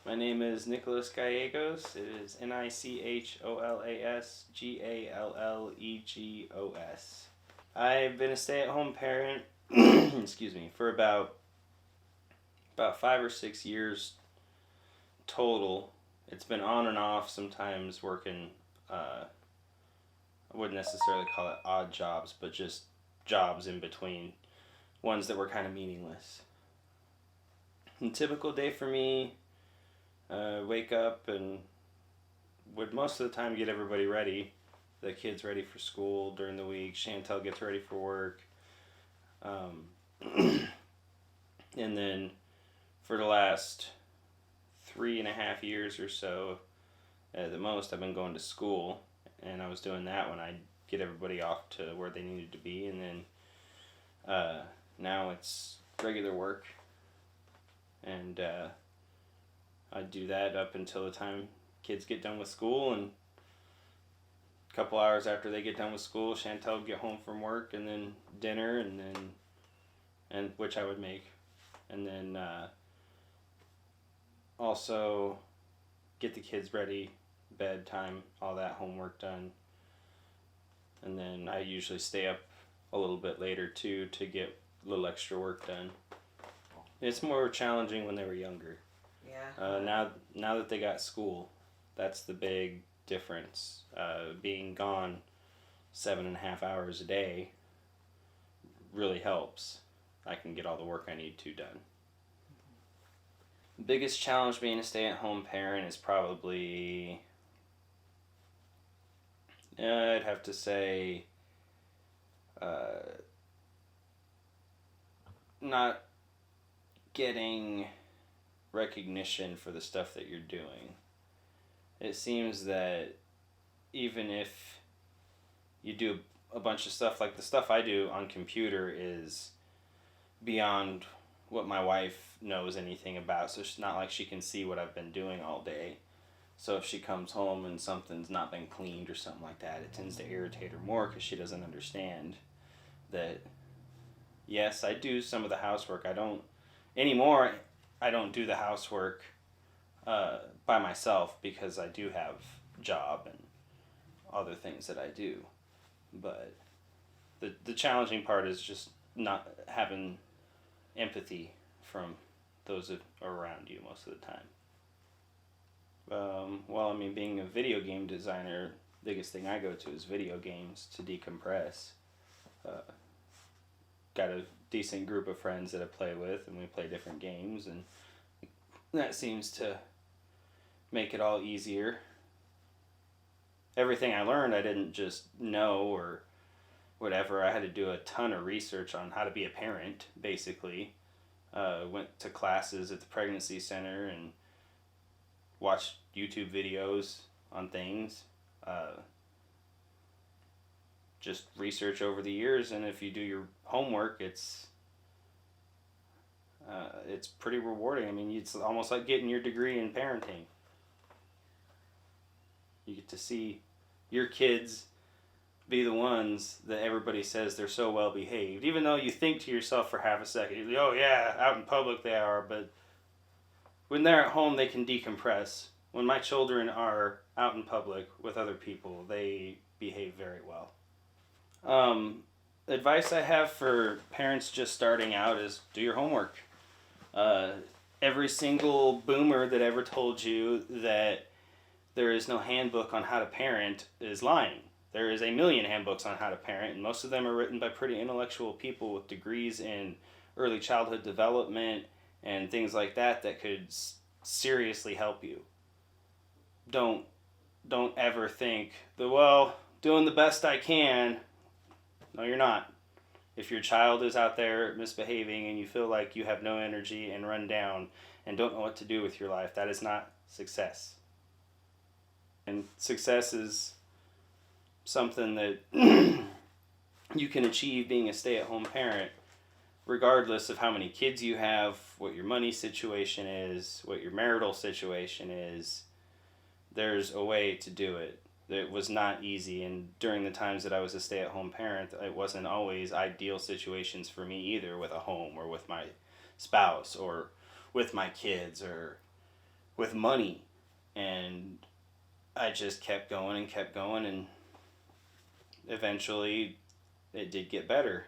My name is Nicholas Gallegos. It is Nicholasgallegos. I've been a stay-at-home parent, excuse me, for about 5 or 6 years total. It's been on and off. Sometimes working. I wouldn't necessarily call it odd jobs, but just jobs in between, ones that were kind of meaningless. A typical day for me, wake up and would most of the time get everybody ready. The kids ready for school during the week. Chantel gets ready for work. And then for the last 3.5 years or so, at the most, I've been going to school. And I was doing that when I'd get everybody off to where they needed to be. And then now it's regular work. And I do that up until the time kids get done with school, and a couple hours after they get done with school, Chantel would get home from work, and then dinner, and which I would make, and then also get the kids ready, bedtime, all that homework done, and then I usually stay up a little bit later too to get a little extra work done. It's more challenging when they were younger. Yeah. Now that they got school, that's the big difference. Being gone 7.5 hours a day really helps. I can get all the work I need to done. The biggest challenge being a stay-at-home parent is probably, I'd have to say, not getting recognition for the stuff that you're doing. It seems that even if you do a bunch of stuff, like the stuff I do on computer is beyond what my wife knows anything about, so it's not like she can see what I've been doing all day. So if she comes home and something's not been cleaned or something like that, it tends to irritate her more because she doesn't understand that, yes, I do some of the housework. I don't do the housework by myself because I do have job and other things that I do. But the challenging part is just not having empathy from those that are around you most of the time. Being a video game designer, biggest thing I go to is video games to decompress. Got a decent group of friends that I play with, and we play different games, and that seems to make it all easier. Everything I learned, I didn't just know or whatever. I had to do a ton of research on how to be a parent, basically. Went to classes at the pregnancy center and watched YouTube videos on things. Just research over the years, and if you do your homework, it's pretty rewarding. I mean, it's almost like getting your degree in parenting. You get to see your kids be the ones that everybody says they're so well behaved, even though you think to yourself for half a second, oh yeah, out in public they are, but when they're at home they can decompress. When my children are out in public with other people, they behave very well. Advice I have for parents just starting out is do your homework. Every single boomer that ever told you that there is no handbook on how to parent is lying. There is a million handbooks on how to parent, and most of them are written by pretty intellectual people with degrees in early childhood development and things like that could seriously help you. Don't ever think that, doing the best I can. No, you're not. If your child is out there misbehaving and you feel like you have no energy and run down and don't know what to do with your life, that is not success. And success is something that you can achieve being a stay-at-home parent, regardless of how many kids you have, what your money situation is, what your marital situation is. There's a way to do it. It was not easy, and during the times that I was a stay-at-home parent, it wasn't always ideal situations for me either, with a home or with my spouse or with my kids or with money. And I just kept going and eventually it did get better.